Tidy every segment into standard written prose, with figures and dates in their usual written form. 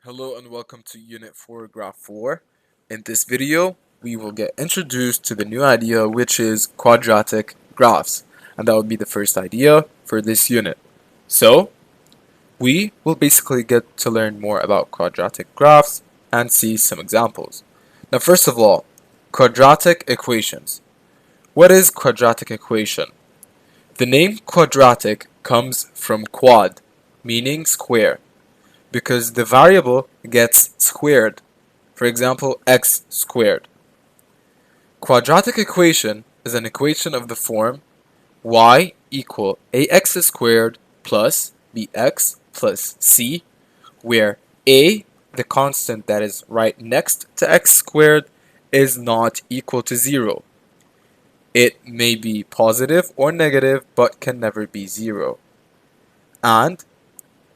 Hello and welcome to Unit 4, Graph 4. In this video, we will get introduced to the new idea, which is quadratic graphs. And that would be the first idea for this unit. So, we will basically get to learn more about quadratic graphs and see some examples. Now, first of all, quadratic equations. What is quadratic equation? The name quadratic comes from quad, meaning square, because the variable gets squared. For example, x squared. Quadratic equation is an equation of the form y equal ax squared plus bx plus c, where a, the constant that is right next to x squared, is not equal to 0. It may be positive or negative, but can never be 0. And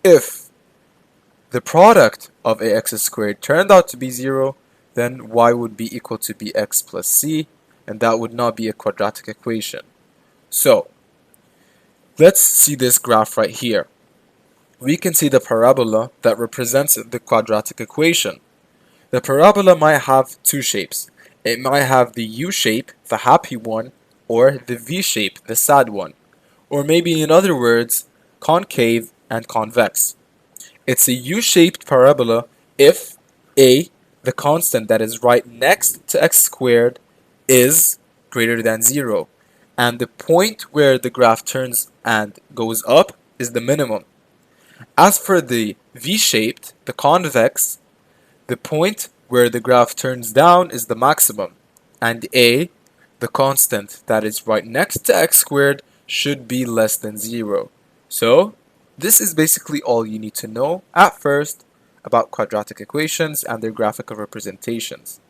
if the product of ax squared turned out to be 0, then y would be equal to bx plus c, and that would not be a quadratic equation. So, let's see this graph right here. We can see the parabola that represents the quadratic equation. The parabola might have two shapes. It might have the U shape, the happy one, or the V shape, the sad one. Or maybe in other words, concave and convex. It's a U-shaped parabola if a, the constant that is right next to x squared, is greater than 0. And the point where the graph turns and goes up is the minimum. As for the V-shaped, the convex, the point where the graph turns down is the maximum. And a, the constant that is right next to x squared, should be less than 0. So, this is basically all you need to know at first about quadratic equations and their graphical representations.